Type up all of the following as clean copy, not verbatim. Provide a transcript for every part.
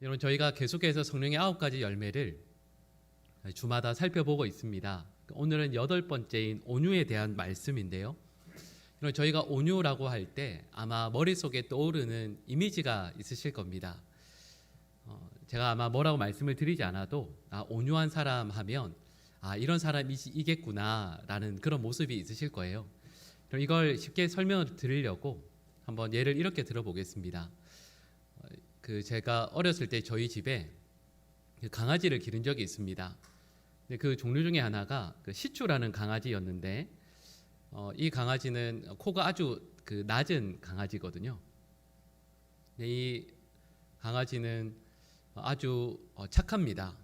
여러분, 저희가 계속해서 성령의 9가지 열매를 주마다 살펴보고 있습니다. 오늘은 8번째인 온유에 대한 말씀인데요. 여러분, 저희가 온유라고 할 때 아마 머릿속에 떠오르는 이미지가 있으실 겁니다. 제가 아마 뭐라고 말씀을 드리지 않아도 온유한 사람 하면 이런 사람이겠구나 라는 그런 모습이 있으실 거예요. 그럼 이걸 쉽게 설명을 드리려고 한번 예를 이렇게 들어보겠습니다. 제가 어렸을 때 저희 집에 강아지를 기른 적이 있습니다. 그 종류 중에 하나가 시추라는 강아지였는데 이 강아지는 코가 아주 낮은 강아지거든요. 이 강아지는 아주 착합니다.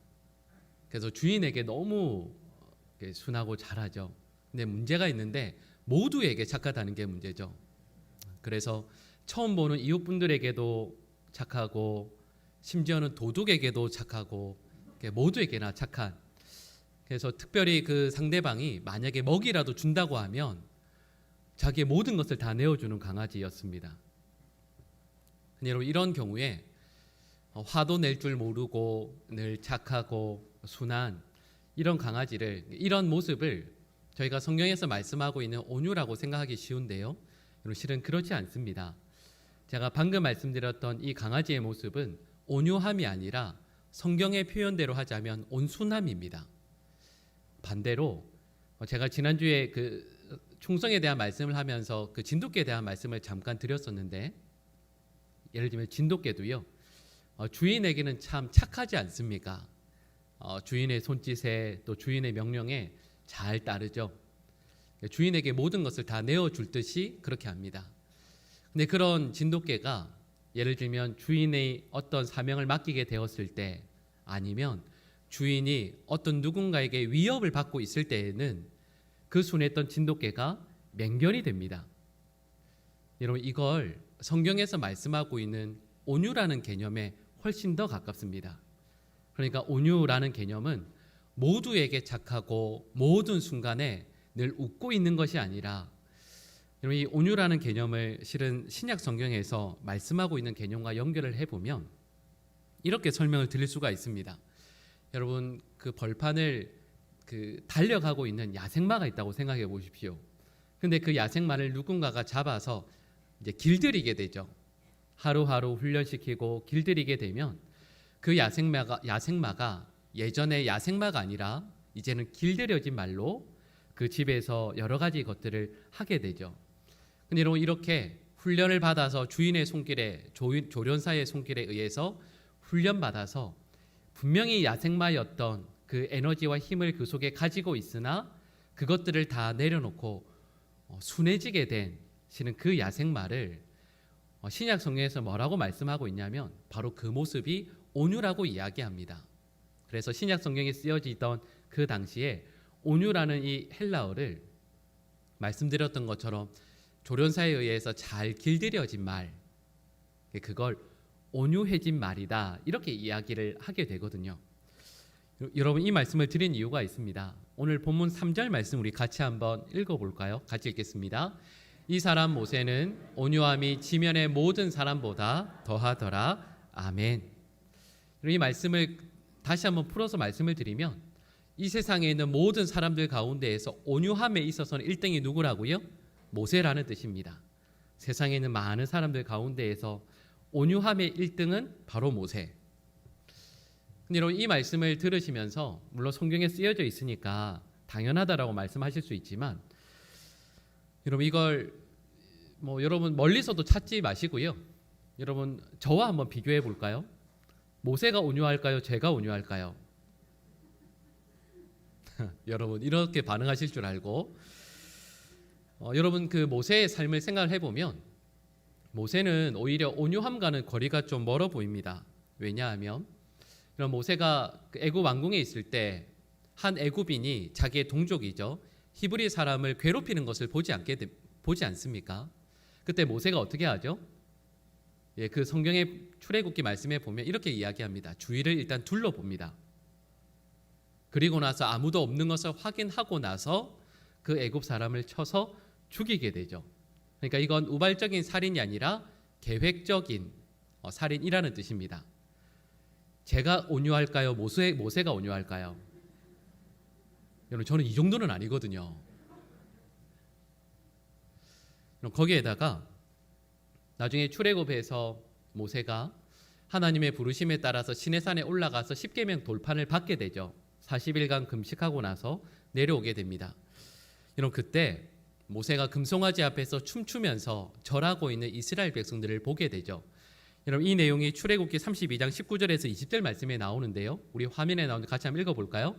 그래서 주인에게 너무 순하고 잘하죠. 근데 문제가 있는데 모두에게 착하다는 게 문제죠. 그래서 처음 보는 이웃분들에게도 착하고 심지어는 도둑에게도 착하고 모두에게나 착한, 그래서 특별히 그 상대방이 만약에 먹이라도 준다고 하면 자기의 모든 것을 다 내어주는 강아지였습니다. 근데 여러분, 이런 경우에 화도 낼 줄 모르고 늘 착하고 순한 이런 강아지를, 이런 모습을 저희가 성경에서 말씀하고 있는 온유라고 생각하기 쉬운데요, 여러분, 실은 그렇지 않습니다. 제가 방금 말씀드렸던 이 강아지의 모습은 온유함이 아니라 성경의 표현대로 하자면 온순함입니다. 반대로 제가 지난주에 충성에 대한 말씀을 하면서 진돗개에 대한 말씀을 잠깐 드렸었는데, 예를 들면 진돗개도요, 주인에게는 참 착하지 않습니까? 주인의 손짓에 또 주인의 명령에 잘 따르죠. 주인에게 모든 것을 다 내어줄 듯이 그렇게 합니다. 근데 그런 진돗개가 예를 들면 주인의 어떤 사명을 맡기게 되었을 때, 아니면 주인이 어떤 누군가에게 위협을 받고 있을 때에는 그 순했던 진돗개가 맹견이 됩니다. 여러분, 이걸 성경에서 말씀하고 있는 온유라는 개념에 훨씬 더 가깝습니다. 그러니까 온유라는 개념은 모두에게 착하고 모든 순간에 늘 웃고 있는 것이 아니라, 여러분, 이 온유라는 개념을 실은 신약 성경에서 말씀하고 있는 개념과 연결을 해보면 이렇게 설명을 드릴 수가 있습니다. 여러분, 벌판을 달려가고 있는 야생마가 있다고 생각해 보십시오. 근데 그 야생마를 누군가가 잡아서 이제 길들이게 되죠. 하루하루 훈련시키고 길들이게 되면 그 야생마가 예전에 야생마가 아니라 이제는 길들여진 말로 그 집에서 여러 가지 것들을 하게 되죠. 근데 여러분, 이렇게 훈련을 받아서 주인의 손길에, 조련사의 손길에 의해서 훈련받아서 분명히 야생마였던 그 에너지와 힘을 그 속에 가지고 있으나 그것들을 다 내려놓고 순해지게 된 실은 그 야생마를 신약 성경에서 뭐라고 말씀하고 있냐면 바로 그 모습이 온유라고 이야기합니다. 그래서 신약 성경에 쓰여지던 그 당시에 온유라는 이 헬라어를 말씀드렸던 것처럼 조련사에 의해서 잘 길들여진 말, 그걸 온유해진 말이다, 이렇게 이야기를 하게 되거든요. 여러분, 이 말씀을 드린 이유가 있습니다. 오늘 본문 3절 말씀 우리 같이 한번 읽어볼까요? 같이 읽겠습니다. 이 사람 모세는 온유함이 지면의 모든 사람보다 더하더라. 아멘. 이 말씀을 다시 한번 풀어서 말씀을 드리면, 이 세상에 있는 모든 사람들 가운데에서 온유함에 있어서는 1등이 누구라고요? 모세라는 뜻입니다. 세상에 있는 많은 사람들 가운데에서 온유함의 1등은 바로 모세. 근데 여러분, 이 말씀을 들으시면서 물론 성경에 쓰여져 있으니까 당연하다라고 말씀하실 수 있지만, 여러분, 이걸 여러분 멀리서도 찾지 마시고요. 여러분, 저와 한번 비교해 볼까요? 모세가 온유할까요? 제가 온유할까요? 여러분, 이렇게 반응하실 줄 알고, 여러분, 모세의 삶을 생각을 해보면 모세는 오히려 온유함과는 거리가 좀 멀어 보입니다. 왜냐하면 이런 모세가 애굽 왕궁에 있을 때 한 애굽인이 자기의 동족이죠, 히브리 사람을 괴롭히는 것을 보지 않습니까? 그때 모세가 어떻게 하죠? 그 성경의 출애굽기 말씀에 보면 이렇게 이야기합니다. 주위를 일단 둘러봅니다. 그리고 나서 아무도 없는 것을 확인하고 나서 그 애굽 사람을 쳐서 죽이게 되죠. 그러니까 이건 우발적인 살인이 아니라 계획적인 살인이라는 뜻입니다. 제가 온유할까요? 모세가 온유할까요? 여러분, 저는 이 정도는 아니거든요. 거기에다가 나중에 출애굽에서 모세가 하나님의 부르심에 따라서 시내산에 올라가서 십계명 돌판을 받게 되죠. 40일간 금식하고 나서 내려오게 됩니다. 여러분, 그때 모세가 금송아지 앞에서 춤추면서 절하고 있는 이스라엘 백성들을 보게 되죠. 여러분, 이 내용이 출애굽기 32장 19절에서 20절 말씀에 나오는데요. 우리 화면에 나오는데 같이 한번 읽어볼까요?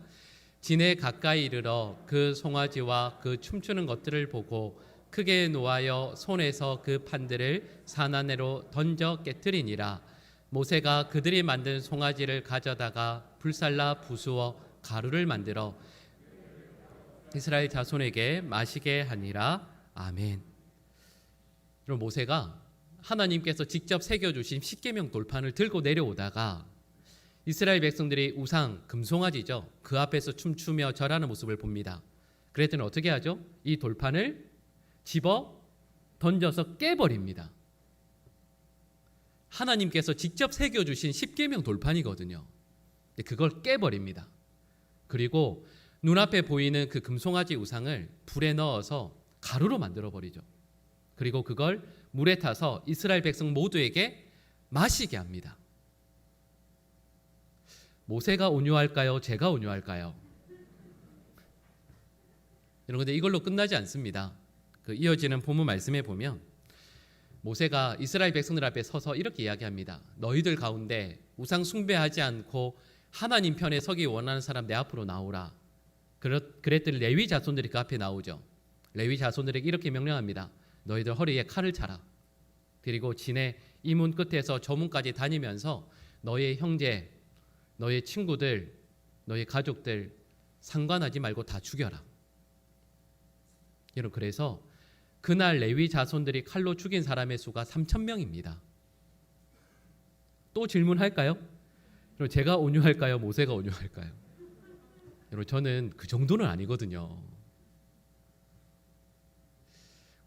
진에 가까이 이르러 그 송아지와 그 춤추는 것들을 보고 크게 노하여 손에서 그 판들을 산 안으로 던져 깨뜨리니라. 모세가 그들이 만든 송아지를 가져다가 불살라 부수어 가루를 만들어 이스라엘 자손에게 마시게 하니라. 아멘. 그럼 모세가 하나님께서 직접 새겨주신 십계명 돌판을 들고 내려오다가 이스라엘 백성들이 우상 금송아지죠, 그 앞에서 춤추며 절하는 모습을 봅니다. 그랬더니 어떻게 하죠? 이 돌판을 집어 던져서 깨버립니다. 하나님께서 직접 새겨주신 십계명 돌판이거든요. 근데 그걸 깨버립니다. 그리고 눈앞에 보이는 그 금송아지 우상을 불에 넣어서 가루로 만들어버리죠. 그리고 그걸 물에 타서 이스라엘 백성 모두에게 마시게 합니다. 모세가 온유할까요? 제가 온유할까요? 여러분, 근데 이걸로 끝나지 않습니다. 그 이어지는 본문 말씀에 보면 모세가 이스라엘 백성들 앞에 서서 이렇게 이야기합니다. 너희들 가운데 우상 숭배하지 않고 하나님 편에 서기 원하는 사람 내 앞으로 나오라. 그랬더니 레위 자손들이 그 앞에 나오죠. 레위 자손들에게 이렇게 명령합니다. 너희들 허리에 칼을 차라. 그리고 진의 이 문 끝에서 저 문까지 다니면서 너의 형제, 너의 친구들, 너의 가족들 상관하지 말고 다 죽여라. 여러분, 그래서 그날 레위 자손들이 칼로 죽인 사람의 수가 3,000명입니다. 또 질문할까요? 여러분, 제가 온유할까요? 모세가 온유할까요? 여러분, 저는 그 정도는 아니거든요.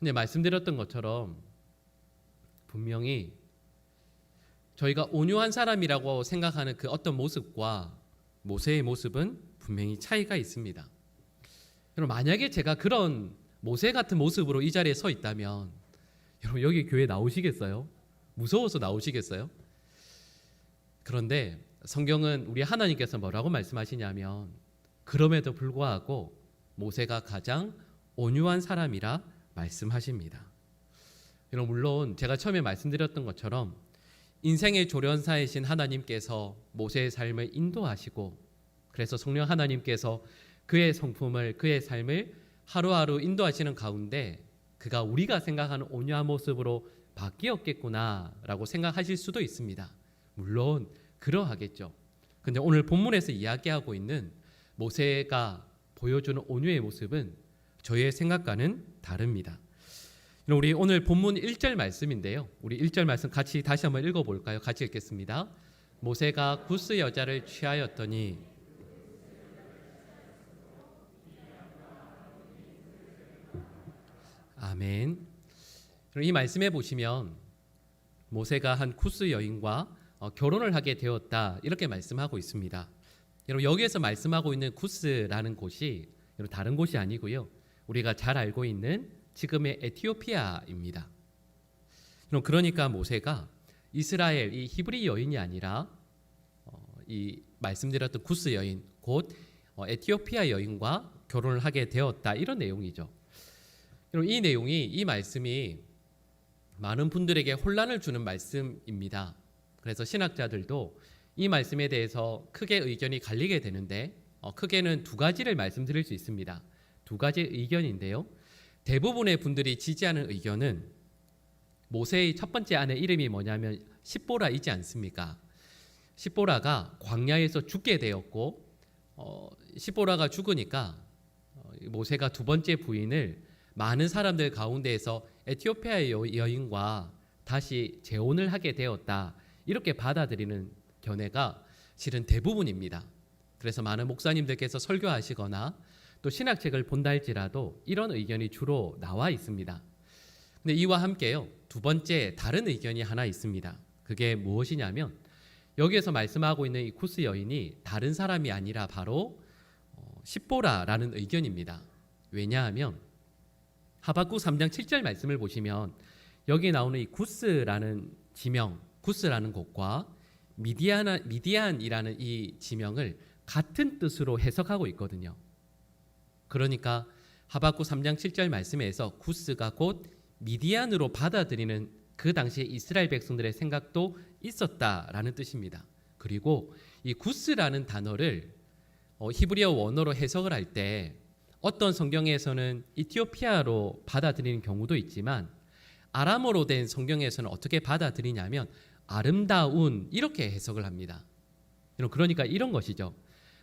근데 말씀드렸던 것처럼 분명히 저희가 온유한 사람이라고 생각하는 그 어떤 모습과 모세의 모습은 분명히 차이가 있습니다. 여러분, 만약에 제가 그런 모세 같은 모습으로 이 자리에 서 있다면 여러분, 여기 교회 나오시겠어요? 무서워서 나오시겠어요? 그런데 성경은 우리 하나님께서 뭐라고 말씀하시냐면 그럼에도 불구하고 모세가 가장 온유한 사람이라 말씀하십니다. 여러분, 물론 제가 처음에 말씀드렸던 것처럼 인생의 조련사이신 하나님께서 모세의 삶을 인도하시고 그래서 성령 하나님께서 그의 성품을, 그의 삶을 하루하루 인도하시는 가운데 그가 우리가 생각하는 온유한 모습으로 바뀌었겠구나라고 생각하실 수도 있습니다. 물론 그러하겠죠. 근데 오늘 본문에서 이야기하고 있는 모세가 보여주는 온유의 모습은 저희의 생각과는 다릅니다. 우리 오늘 본문 1절 말씀인데요. 우리 1절 말씀 같이 다시 한번 읽어볼까요? 같이 읽겠습니다. 모세가 구스 여자를 취하였더니 아멘. 이 말씀에 보시면 모세가 한 구스 여인과 결혼을 하게 되었다 이렇게 말씀하고 있습니다. 여러분, 여기에서 말씀하고 있는 구스라는 곳이 다른 곳이 아니고요. 우리가 잘 알고 있는 지금의 에티오피아입니다. 그러니까 모세가 이스라엘 이 히브리 여인이 아니라 이 말씀드렸던 구스 여인 곧 에티오피아 여인과 결혼을 하게 되었다 이런 내용이죠. 이 내용이 이 말씀이 많은 분들에게 혼란을 주는 말씀입니다. 그래서 신학자들도 이 말씀에 대해서 크게 의견이 갈리게 되는데 크게는 두 가지를 말씀드릴 수 있습니다. 두 가지 의견인데요. 대부분의 분들이 지지하는 의견은 모세의 첫 번째 아내 이름이 뭐냐면 십보라이지 않습니까? 십보라가 광야에서 죽게 되었고 십보라가 죽으니까 모세가 두 번째 부인을 많은 사람들 가운데에서 에티오피아 여인과 다시 재혼을 하게 되었다 이렇게 받아들이는 견해가 실은 대부분입니다. 그래서 많은 목사님들께서 설교하시거나 또 신학책을 본다 할지라도 이런 의견이 주로 나와 있습니다. 근데 이와 함께요, 두 번째 다른 의견이 하나 있습니다. 그게 무엇이냐면 여기에서 말씀하고 있는 이 구스 여인이 다른 사람이 아니라 바로 십보라라는 의견입니다. 왜냐하면 하박국 3장 7절 말씀을 보시면 여기 나오는 이 구스라는 지명, 구스라는 곳과 미디안이라는 이 지명을 같은 뜻으로 해석하고 있거든요. 그러니까 하박국 3장 7절 말씀에서 구스가 곧 미디안으로 받아들이는 그 당시에 이스라엘 백성들의 생각도 있었다라는 뜻입니다. 그리고 이 구스라는 단어를 히브리어 원어로 해석을 할 때 어떤 성경에서는 이티오피아로 받아들이는 경우도 있지만 아람어로 된 성경에서는 어떻게 받아들이냐면 아름다운 이렇게 해석을 합니다. 그러니까 이런 것이죠.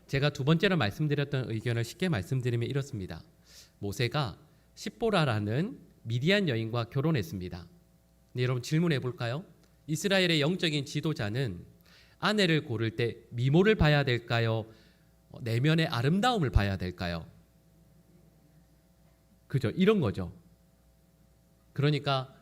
제가 두 번째로 말씀드렸던 의견을 쉽게 말씀드리면 이렇습니다. 모세가 십보라라는 미디안 여인과 결혼했습니다. 네, 여러분 질문해 볼까요? 이스라엘의 영적인 지도자는 아내를 고를 때 미모를 봐야 될까요? 내면의 아름다움을 봐야 될까요? 그죠? 이런 거죠. 그러니까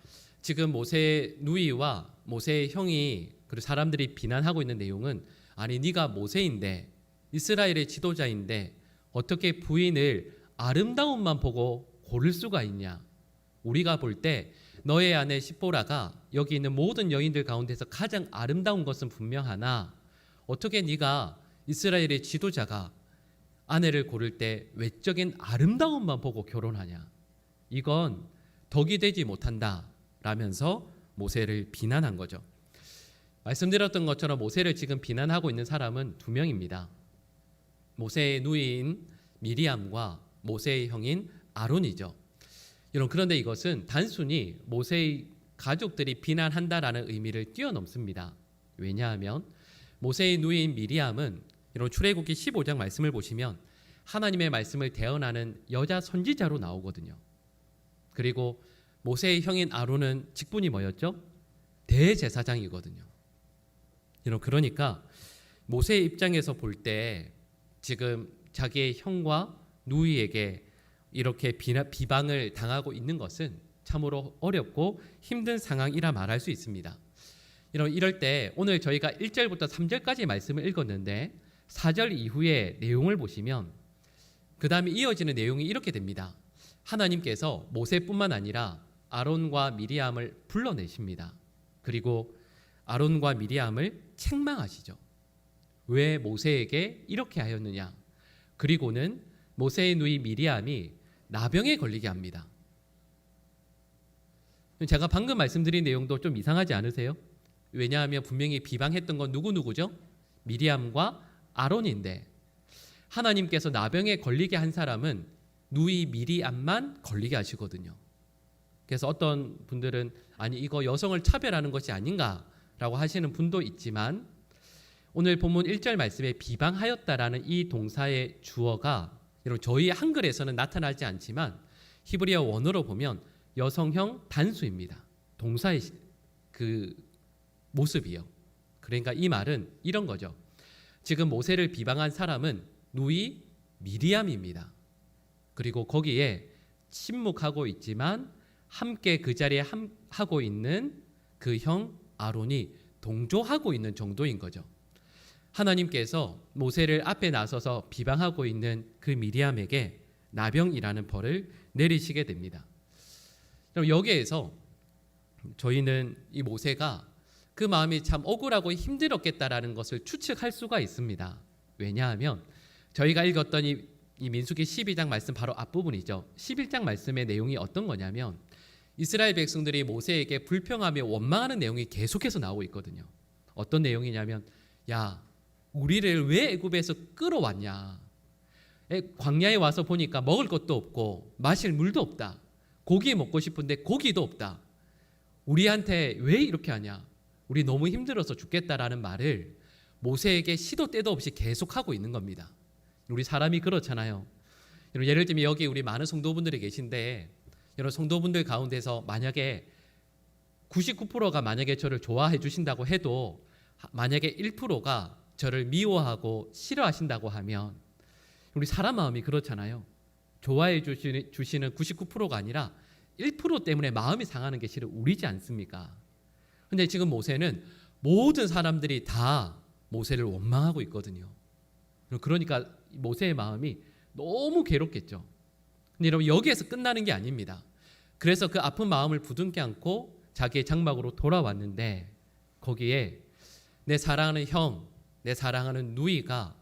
지금 모세의 누이와 모세의 형이 그리고 사람들이 비난하고 있는 내용은 아니 네가 모세인데 이스라엘의 지도자인데 어떻게 부인을 아름다움만 보고 고를 수가 있냐? 우리가 볼 때 너의 아내 십보라가 여기 있는 모든 여인들 가운데서 가장 아름다운 것은 분명하나 어떻게 네가 이스라엘의 지도자가 아내를 고를 때 외적인 아름다움만 보고 결혼하냐? 이건 덕이 되지 못한다 라면서 모세를 비난한 거죠. 말씀드렸던 것처럼 모세를 지금 비난하고 있는 사람은 두 명입니다. 모세의 누이인 미리암과 모세의 형인 아론이죠. 그런데 이것은 단순히 모세의 가족들이 비난한다라는 의미를 뛰어넘습니다. 왜냐하면 모세의 누이인 미리암은 이런 출애굽기 15장 말씀을 보시면 하나님의 말씀을 대언하는 여자 선지자로 나오거든요. 그리고 모세의 형인 아론은 직분이 뭐였죠? 대제사장이거든요. 그러니까 모세의 입장에서 볼 때 지금 자기의 형과 누이에게 이렇게 비방을 당하고 있는 것은 참으로 어렵고 힘든 상황이라 말할 수 있습니다. 이럴 때 오늘 저희가 1절부터 3절까지 말씀을 읽었는데 4절 이후의 내용을 보시면 그 다음에 이어지는 내용이 이렇게 됩니다. 하나님께서 모세뿐만 아니라 아론과 미리암을 불러내십니다. 그리고 아론과 미리암을 책망하시죠. 왜 모세에게 이렇게 하였느냐? 그리고는 모세의 누이 미리암이 나병에 걸리게 합니다. 제가 방금 말씀드린 내용도 좀 이상하지 않으세요? 왜냐하면 분명히 비방했던 건 누구죠? 미리암과 아론인데 하나님께서 나병에 걸리게 한 사람은 누이 미리암만 걸리게 하시거든요. 그래서 어떤 분들은 아니 이거 여성을 차별하는 것이 아닌가라고 하시는 분도 있지만 오늘 본문 1절 말씀에 비방하였다라는 이 동사의 주어가 저희 한글에서는 나타나지 않지만 히브리어 원어로 보면 여성형 단수입니다. 동사의 그 모습이요. 그러니까 이 말은 이런 거죠. 지금 모세를 비방한 사람은 누이 미리암입니다. 그리고 거기에 침묵하고 있지만 함께 그 자리에 하고 있는 그 형 아론이 동조하고 있는 정도인 거죠. 하나님께서 모세를 앞에 나서서 비방하고 있는 그 미리암에게 나병이라는 벌을 내리시게 됩니다. 그럼 여기에서 저희는 이 모세가 그 마음이 참 억울하고 힘들었겠다라는 것을 추측할 수가 있습니다. 왜냐하면 저희가 읽었던 이 민수기 12장 말씀 바로 앞부분이죠. 11장 말씀의 내용이 어떤 거냐면 이스라엘 백성들이 모세에게 불평하며 원망하는 내용이 계속해서 나오고 있거든요. 어떤 내용이냐면 야 우리를 왜 애굽에서 끌어왔냐? 광야에 와서 보니까 먹을 것도 없고 마실 물도 없다. 고기 먹고 싶은데 고기도 없다. 우리한테 왜 이렇게 하냐? 우리 너무 힘들어서 죽겠다라는 말을 모세에게 시도 때도 없이 계속하고 있는 겁니다. 우리 사람이 그렇잖아요. 예를 들면 여기 우리 많은 성도분들이 계신데 여러 성도분들 가운데서 만약에 99%가 만약에 저를 좋아해 주신다고 해도 만약에 1%가 저를 미워하고 싫어하신다고 하면 우리 사람 마음이 그렇잖아요. 좋아해 주시는 99%가 아니라 1% 때문에 마음이 상하는 게 실은 우리지 않습니까? 근데 지금 모세는 모든 사람들이 다 모세를 원망하고 있거든요. 그러니까 모세의 마음이 너무 괴롭겠죠. 근데 여러분, 여기에서 끝나는 게 아닙니다. 그래서 그 아픈 마음을 부둥켜 안고 자기의 장막으로 돌아왔는데, 거기에 내 사랑하는 형, 내 사랑하는 누이가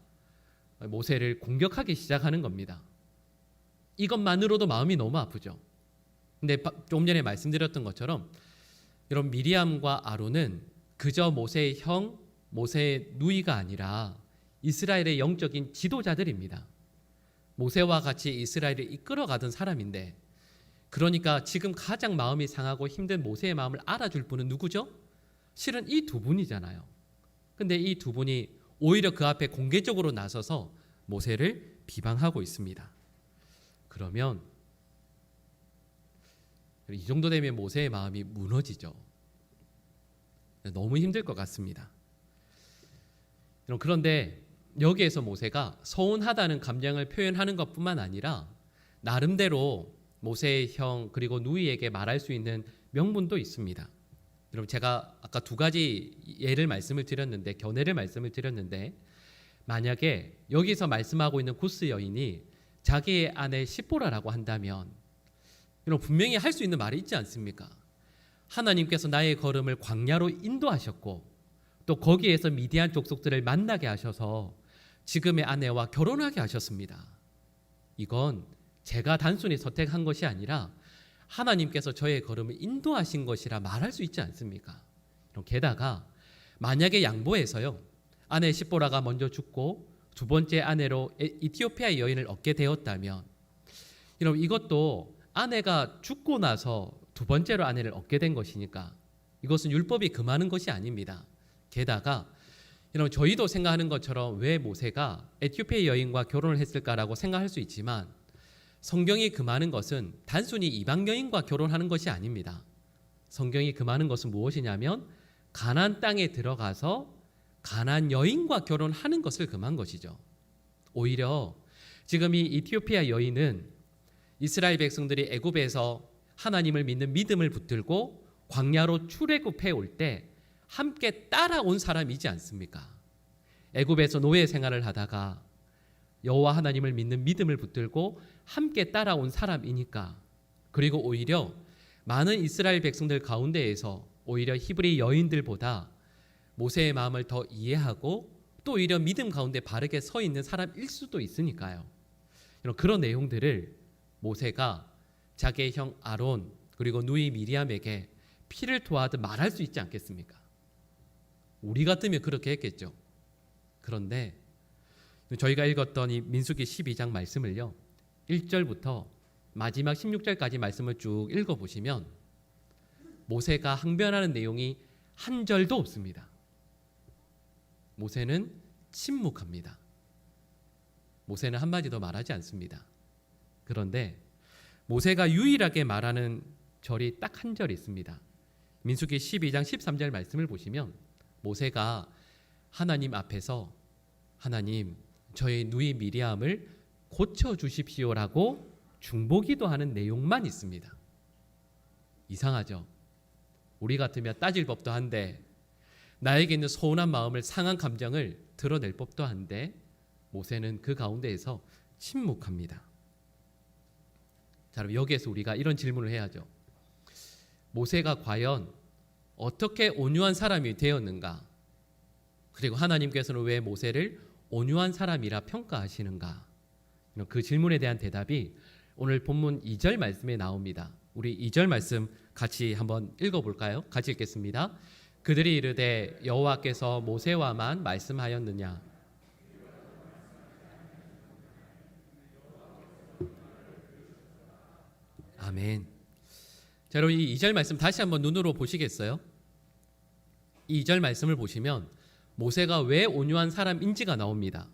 모세를 공격하기 시작하는 겁니다. 이것만으로도 마음이 너무 아프죠. 근데 좀 전에 말씀드렸던 것처럼 여러분, 미리암과 아론은 그저 모세의 형, 모세의 누이가 아니라 이스라엘의 영적인 지도자들입니다. 모세와 같이 이스라엘을 이끌어가던 사람인데, 그러니까 지금 가장 마음이 상하고 힘든 모세의 마음을 알아줄 분은 누구죠? 실은 이 두 분이잖아요. 근데 이 두 분이 오히려 그 앞에 공개적으로 나서서 모세를 비방하고 있습니다. 그러면 이 정도 되면 모세의 마음이 무너지죠. 너무 힘들 것 같습니다. 그런데 여기에서 모세가 서운하다는 감정을 표현하는 것뿐만 아니라 나름대로 모세의 형 그리고 누이에게 말할 수 있는 명분도 있습니다. 여러분, 제가 아까 두 가지 예를 말씀을 드렸는데, 견해를 말씀을 드렸는데, 만약에 여기서 말씀하고 있는 구스 여인이 자기의 아내 시보라라고 한다면 여러분, 분명히 할 수 있는 말이 있지 않습니까? 하나님께서 나의 걸음을 광야로 인도하셨고 또 거기에서 미디안 족속들을 만나게 하셔서 지금의 아내와 결혼하게 하셨습니다. 이건 제가 단순히 선택한 것이 아니라 하나님께서 저의 걸음을 인도하신 것이라 말할 수 있지 않습니까? 게다가 만약에 양보해서요, 아내 시보라가 먼저 죽고 두 번째 아내로 이티오피아 여인을 얻게 되었다면, 여러분, 이것도 아내가 죽고 나서 두 번째로 아내를 얻게 된 것이니까 이것은 율법이 금하는 것이 아닙니다. 게다가 여러분, 저희도 생각하는 것처럼 왜 모세가 에티오피아 여인과 결혼을 했을까라고 생각할 수 있지만, 성경이 금하는 것은 단순히 이방 여인과 결혼하는 것이 아닙니다. 성경이 금하는 것은 무엇이냐면 가나안 땅에 들어가서 가나안 여인과 결혼하는 것을 금한 것이죠. 오히려 지금 이 이티오피아 여인은 이스라엘 백성들이 애굽에서 하나님을 믿는 믿음을 붙들고 광야로 출애굽해 올 때 함께 따라온 사람이지 않습니까? 애굽에서 노예 생활을 하다가 여호와 하나님을 믿는 믿음을 붙들고 함께 따라온 사람이니까, 그리고 오히려 많은 이스라엘 백성들 가운데에서 오히려 히브리 여인들보다 모세의 마음을 더 이해하고 또 오히려 믿음 가운데 바르게 서 있는 사람일 수도 있으니까요. 그런 내용들을 모세가 자기의 형 아론 그리고 누이 미리암에게 피를 토하듯 말할 수 있지 않겠습니까? 우리 같으면 그렇게 했겠죠. 그런데 저희가 읽었던 이 민수기 12장 말씀을요, 1절부터 마지막 16절까지 말씀을 쭉 읽어보시면 모세가 항변하는 내용이 한 절도 없습니다. 모세는 침묵합니다. 모세는 한마디도 말하지 않습니다. 그런데 모세가 유일하게 말하는 절이 딱 한 절 있습니다. 민수기 12장 13절 말씀을 보시면 모세가 하나님 앞에서 하나님, 저의 누이 미리암을 고쳐주십시오라고 중보기도하는 내용만 있습니다. 이상하죠? 우리 같으면 따질 법도 한데, 나에게 있는 서운한 마음을, 상한 감정을 드러낼 법도 한데, 모세는 그 가운데에서 침묵합니다. 자, 그럼 여기에서 우리가 이런 질문을 해야죠. 모세가 과연 어떻게 온유한 사람이 되었는가? 그리고 하나님께서는 왜 모세를 온유한 사람이라 평가하시는가? 그 질문에 대한 대답이 오늘 본문 2절 말씀에 나옵니다. 우리 2절 말씀 같이 한번 읽어볼까요? 같이 읽겠습니다. 그들이 이르되 여호와께서 모세와만 말씀하였느냐? 아멘. 자, 여러분, 이 2절 말씀 다시 한번 눈으로 보시겠어요? 이 2절 말씀을 보시면 모세가 왜 온유한 사람인지가 나옵니다.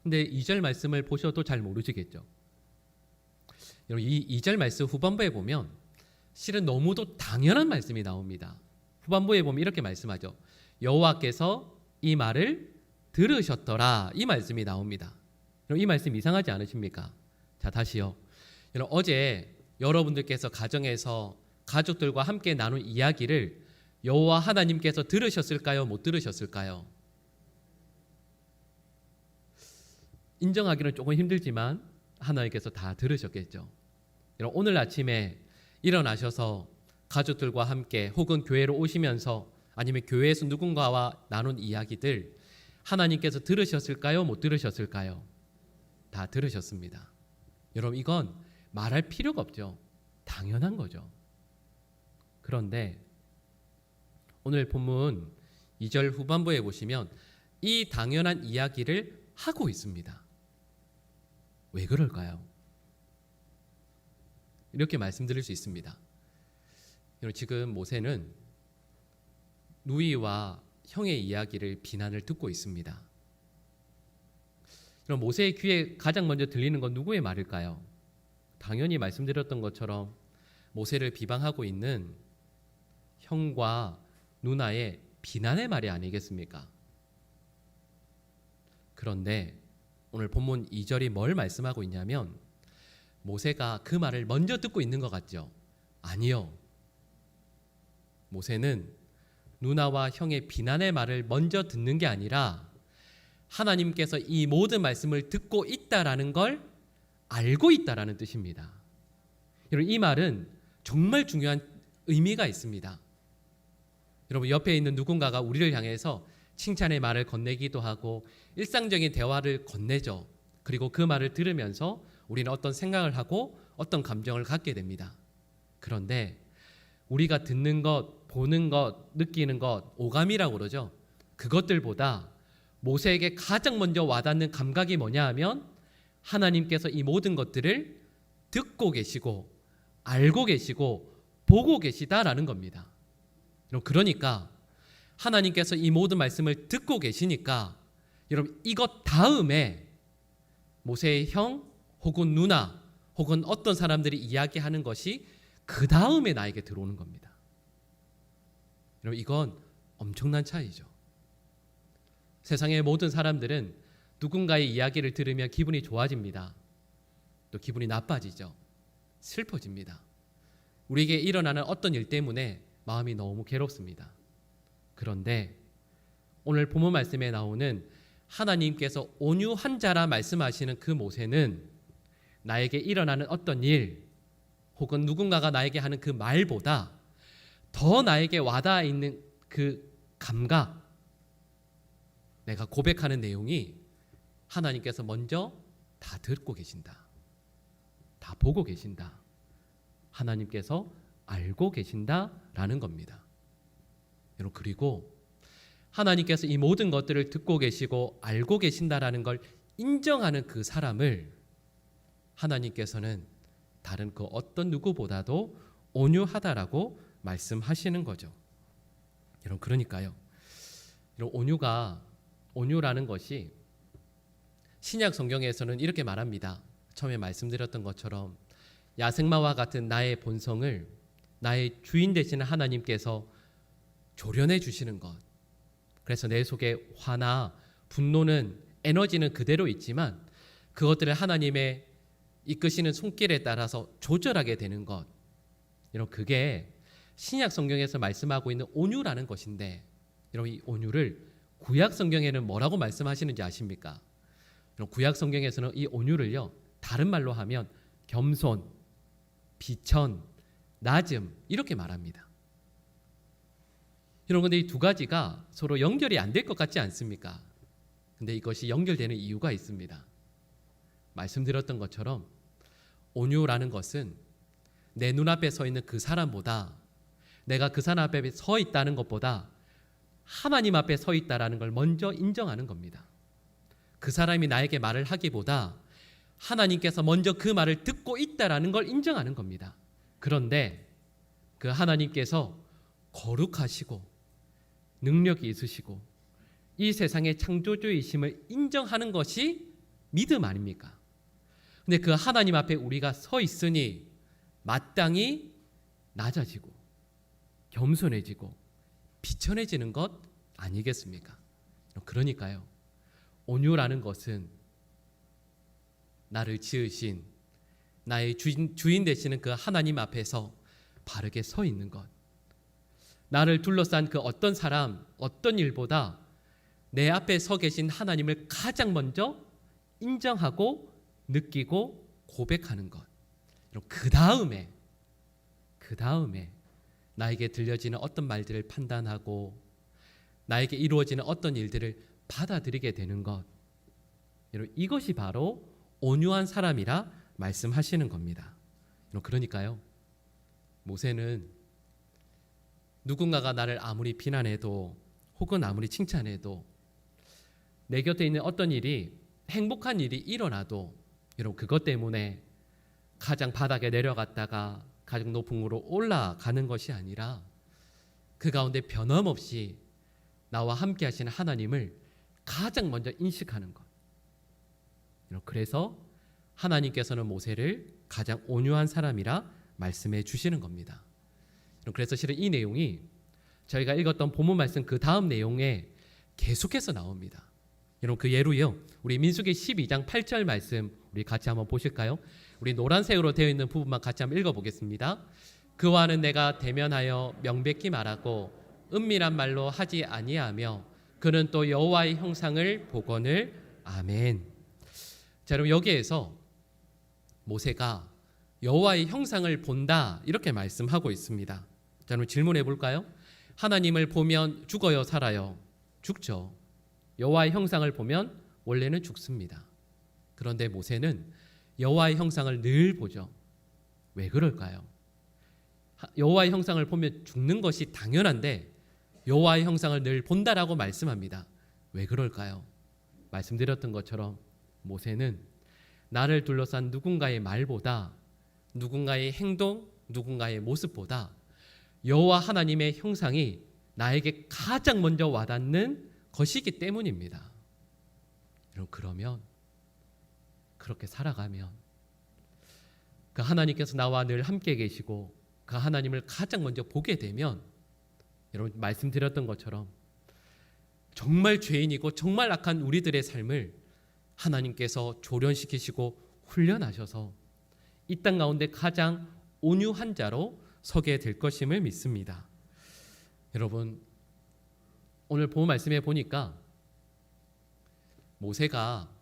근데 2절 말씀을 보셔도 잘 모르시겠죠. 여러분, 이 2절 말씀 후반부에 보면 실은 너무도 당연한 말씀이 나옵니다. 후반부에 보면 이렇게 말씀하죠. 여호와께서 이 말을 들으셨더라, 이 말씀이 나옵니다. 여러분, 이 말씀 이상하지 않으십니까? 자, 다시요. 여러분, 어제 여러분들께서 가정에서 가족들과 함께 나눈 이야기를 여호와 하나님께서 들으셨을까요? 못 들으셨을까요? 인정하기는 조금 힘들지만 하나님께서 다 들으셨겠죠. 오늘 아침에 일어나셔서 가족들과 함께 혹은 교회로 오시면서 아니면 교회에서 누군가와 나눈 이야기들 하나님께서 들으셨을까요? 못 들으셨을까요? 다 들으셨습니다. 여러분, 이건 말할 필요가 없죠. 당연한 거죠. 그런데 오늘 본문 2절 후반부에 보시면 이 당연한 이야기를 하고 있습니다. 왜 그럴까요? 이렇게 말씀드릴 수 있습니다. 지금 모세는 누이와 형의 이야기를 비난을 듣고 있습니다. 그럼 모세의 귀에 가장 먼저 들리는 건 누구의 말일까요? 당연히 말씀드렸던 것처럼 모세를 비방하고 있는 형과 누나의 비난의 말이 아니겠습니까? 그런데 오늘 본문 2절이 뭘 말씀하고 있냐면 모세가 그 말을 먼저 듣고 있는 것 같죠? 아니요. 모세는 누나와 형의 비난의 말을 먼저 듣는 게 아니라 하나님께서 이 모든 말씀을 듣고 있다라는 걸 알고 있다라는 뜻입니다. 여러분, 이 말은 정말 중요한 의미가 있습니다. 여러분, 옆에 있는 누군가가 우리를 향해서 칭찬의 말을 건네기도 하고 일상적인 대화를 건네죠. 그리고 그 말을 들으면서 우리는 어떤 생각을 하고 어떤 감정을 갖게 됩니다. 그런데 우리가 듣는 것, 보는 것, 느끼는 것, 오감이라고 그러죠. 그것들보다 모세에게 가장 먼저 와닿는 감각이 뭐냐 하면 하나님께서 이 모든 것들을 듣고 계시고 알고 계시고 보고 계시다라는 겁니다. 그러니까 하나님께서 이 모든 말씀을 듣고 계시니까 여러분, 이것 다음에 모세의 형 혹은 누나 혹은 어떤 사람들이 이야기하는 것이 그 다음에 나에게 들어오는 겁니다. 여러분, 이건 엄청난 차이죠. 세상의 모든 사람들은 누군가의 이야기를 들으면 기분이 좋아집니다. 또 기분이 나빠지죠. 슬퍼집니다. 우리에게 일어나는 어떤 일 때문에 마음이 너무 괴롭습니다. 그런데 오늘 본문 말씀에 나오는 하나님께서 온유한 자라 말씀하시는 그 모세는 나에게 일어나는 어떤 일 혹은 누군가가 나에게 하는 그 말보다 더 나에게 와닿아 있는 그 감각, 내가 고백하는 내용이 하나님께서 먼저 다 듣고 계신다. 다 보고 계신다. 하나님께서 알고 계신다라는 겁니다. 여러분, 그리고 하나님께서 이 모든 것들을 듣고 계시고 알고 계신다라는 걸 인정하는 그 사람을 하나님께서는 다른 그 어떤 누구보다도 온유하다라고 말씀하시는 거죠. 여러분, 그러니까요. 여러분, 온유라는 것이 신약 성경에서는 이렇게 말합니다. 처음에 말씀드렸던 것처럼 야생마와 같은 나의 본성을 나의 주인 되시는 하나님께서 조련해 주시는 것. 그래서 내 속에 화나 분노는 에너지는 그대로 있지만 그것들을 하나님의 이끄시는 손길에 따라서 조절하게 되는 것. 여러분, 그게 신약 성경에서 말씀하고 있는 온유라는 것인데, 여러분, 이 온유를 구약 성경에는 뭐라고 말씀하시는지 아십니까? 여러분, 구약 성경에서는 이 온유를요, 다른 말로 하면 겸손, 비천, 낮음 이렇게 말합니다. 여러분, 근데 이 두 가지가 서로 연결이 안 될 것 같지 않습니까? 근데 이것이 연결되는 이유가 있습니다. 말씀드렸던 것처럼 온유라는 것은 내 눈앞에 서 있는 그 사람보다, 내가 그 사람 앞에 서 있다는 것보다 하나님 앞에 서 있다라는 걸 먼저 인정하는 겁니다. 그 사람이 나에게 말을 하기보다 하나님께서 먼저 그 말을 듣고 있다라는 걸 인정하는 겁니다. 그런데 그 하나님께서 거룩하시고 능력이 있으시고 이 세상의 창조주이심을 인정하는 것이 믿음 아닙니까? 근데 그 하나님 앞에 우리가 서 있으니 마땅히 낮아지고 겸손해지고 비천해지는 것 아니겠습니까? 그러니까요, 온유라는 것은 나를 지으신 나의 주인 되시는 그 하나님 앞에서 바르게 서 있는 것, 나를 둘러싼 그 어떤 사람, 어떤 일보다 내 앞에 서 계신 하나님을 가장 먼저 인정하고 느끼고 고백하는 것. 그 다음에 나에게 들려지는 어떤 말들을 판단하고 나에게 이루어지는 어떤 일들을 받아들이게 되는 것. 이것이 바로 온유한 사람이라 말씀하시는 겁니다. 그러니까요, 모세는 누군가가 나를 아무리 비난해도 혹은 아무리 칭찬해도 내 곁에 있는 어떤 일이 행복한 일이 일어나도 그것 때문에 가장 바닥에 내려갔다가 가장 높은 곳으로 올라가는 것이 아니라 그 가운데 변함없이 나와 함께 하시는 하나님을 가장 먼저 인식하는 것. 그래서 하나님께서는 모세를 가장 온유한 사람이라 말씀해 주시는 겁니다. 그래서 실은 이 내용이 저희가 읽었던 본문 말씀 그 다음 내용에 계속해서 나옵니다. 여러분, 그 예로요, 우리 민수기 12장 8절 말씀 우리 같이 한번 보실까요? 우리 노란색으로 되어 있는 부분만 같이 한번 읽어보겠습니다. 그와는 내가 대면하여 명백히 말하고 은밀한 말로 하지 아니하며 그는 또 여호와의 형상을 보거늘. 아멘. 자, 여러분, 여기에서 모세가 여호와의 형상을 본다 이렇게 말씀하고 있습니다. 자, 여러분, 질문해 볼까요? 하나님을 보면 죽어요, 살아요? 죽죠. 여호와의 형상을 보면 원래는 죽습니다. 그런데 모세는 여호와의 형상을 늘 보죠. 왜 그럴까요? 여호와의 형상을 보면 죽는 것이 당연한데 여호와의 형상을 늘 본다라고 말씀합니다. 왜 그럴까요? 말씀드렸던 것처럼 모세는 나를 둘러싼 누군가의 말보다, 누군가의 행동, 누군가의 모습보다 여호와 하나님의 형상이 나에게 가장 먼저 와닿는 것이기 때문입니다. 그러면 그렇게 살아가면 그 하나님께서 나와 늘 함께 계시고 그 하나님을 가장 먼저 보게 되면, 여러분 말씀드렸던 것처럼 정말 죄인이고 정말 악한 우리들의 삶을 하나님께서 조련시키시고 훈련하셔서 이 땅 가운데 가장 온유한 자로 서게 될 것임을 믿습니다. 여러분, 오늘 본 말씀에 보니까 모세가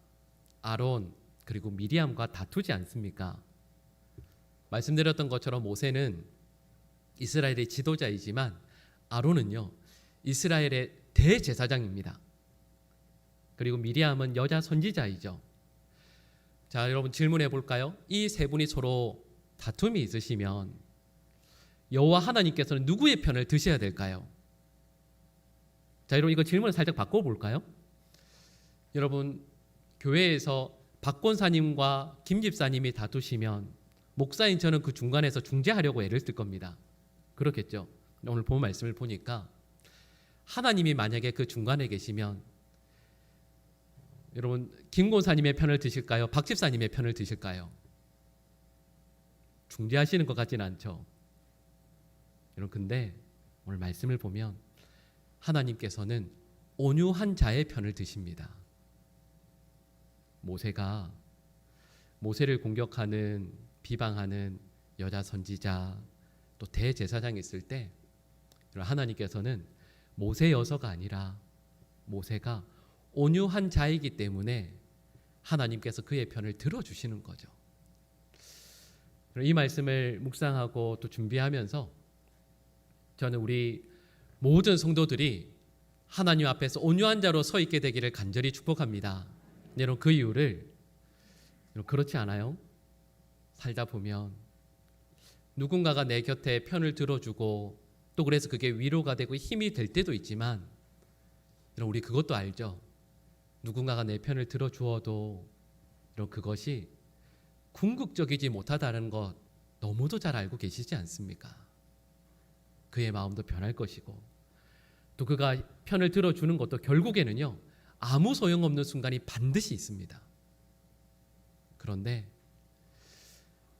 아론 그리고 미리암과 다투지 않습니까? 말씀드렸던 것처럼 모세는 이스라엘의 지도자이지만 아론은요, 이스라엘의 대제사장입니다. 그리고 미리암은 여자 선지자이죠. 자, 여러분 질문해 볼까요? 이 세 분이 서로 다툼이 있으시면 여호와 하나님께서는 누구의 편을 드셔야 될까요? 자, 여러분 이거 질문을 살짝 바꿔 볼까요? 여러분, 교회에서 박권사님과 김집사님이 다투시면 목사인 저는 그 중간에서 중재하려고 애를 쓸 겁니다. 그렇겠죠? 오늘 본 말씀을 보니까 하나님이 만약에 그 중간에 계시면 여러분 김 권사님의 편을 드실까요? 박 집사님의 편을 드실까요? 중재하시는 것 같지는 않죠. 여러분, 근데 오늘 말씀을 보면 하나님께서는 온유한 자의 편을 드십니다. 모세가 모세를 공격하는, 비방하는 여자 선지자 또 대제사장이 있을 때 하나님께서는 모세여서가 아니라 모세가 온유한 자이기 때문에 하나님께서 그의 편을 들어주시는 거죠. 이 말씀을 묵상하고 또 준비하면서 저는 우리 모든 성도들이 하나님 앞에서 온유한 자로 서 있게 되기를 간절히 축복합니다. 여러분, 그 이유를 그렇지 않아요? 살다 보면 누군가가 내 곁에 편을 들어주고 또 그래서 그게 위로가 되고 힘이 될 때도 있지만 여러분, 우리 그것도 알죠? 누군가가 내 편을 들어주어도 여러분, 그것이 궁극적이지 못하다는 것 너무도 잘 알고 계시지 않습니까? 그의 마음도 변할 것이고 또 그가 편을 들어주는 것도 결국에는요, 아무 소용없는 순간이 반드시 있습니다. 그런데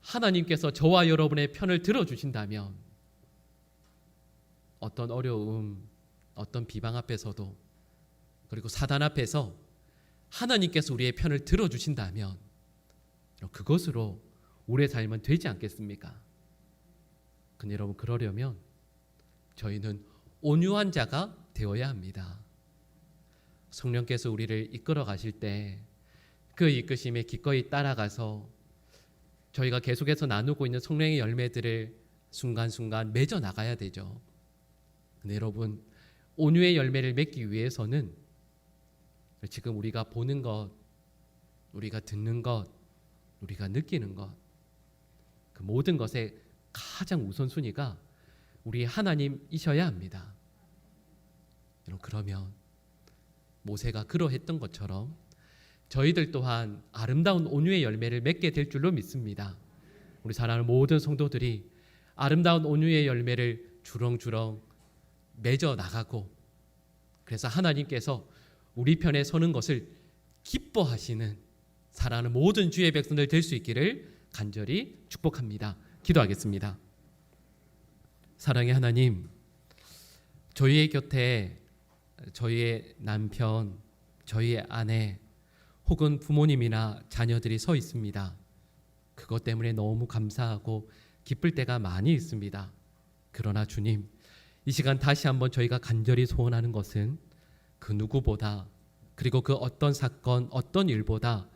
하나님께서 저와 여러분의 편을 들어주신다면 어떤 어려움, 어떤 비방 앞에서도 그리고 사단 앞에서 하나님께서 우리의 편을 들어주신다면 그것으로 우리의 삶은 되지 않겠습니까? 근데 여러분, 그러려면 저희는 온유한 자가 되어야 합니다. 성령께서 우리를 이끌어 가실 때 그 이끄심에 기꺼이 따라가서 저희가 계속해서 나누고 있는 성령의 열매들을 순간순간 맺어 나가야 되죠. 근데 여러분, 온유의 열매를 맺기 위해서는 지금 우리가 보는 것, 우리가 듣는 것, 우리가 느끼는 것, 그 모든 것의 가장 우선순위가 우리 하나님이셔야 합니다. 여러분, 그러면 모세가 그러했던 것처럼 저희들 또한 아름다운 온유의 열매를 맺게 될 줄로 믿습니다. 우리 사랑하는 모든 성도들이 아름다운 온유의 열매를 주렁주렁 맺어 나가고, 그래서 하나님께서 우리 편에 서는 것을 기뻐하시는 사랑하는 모든 주의 백성들 될 수 있기를 간절히 축복합니다. 기도하겠습니다. 사랑의 하나님, 저희의 곁에 저희의 남편, 저희의 아내, 혹은 부모님이나 자녀들이 서 있습니다. 그것 때문에 너무 감사하고 기쁠 때가 많이 있습니다. 그러나 주님, 이 시간 다시 한번 저희가 간절히 소원하는 것은 그 누구보다, 그리고 그 어떤 사건, 어떤 일보다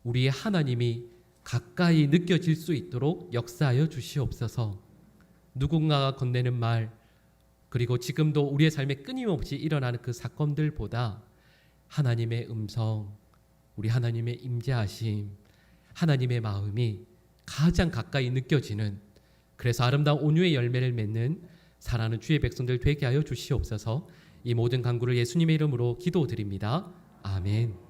우리의 하나님이 가까이 느껴질 수 있도록 역사하여 주시옵소서. 누군가가 건네는 말, 그리고 지금도 우리의 삶에 끊임없이 일어나는 그 사건들보다 하나님의 음성, 우리 하나님의 임재하심, 하나님의 마음이 가장 가까이 느껴지는, 그래서 아름다운 온유의 열매를 맺는 사랑하는 주의 백성들 되게 하여 주시옵소서. 이 모든 간구를 예수님의 이름으로 기도드립니다. 아멘.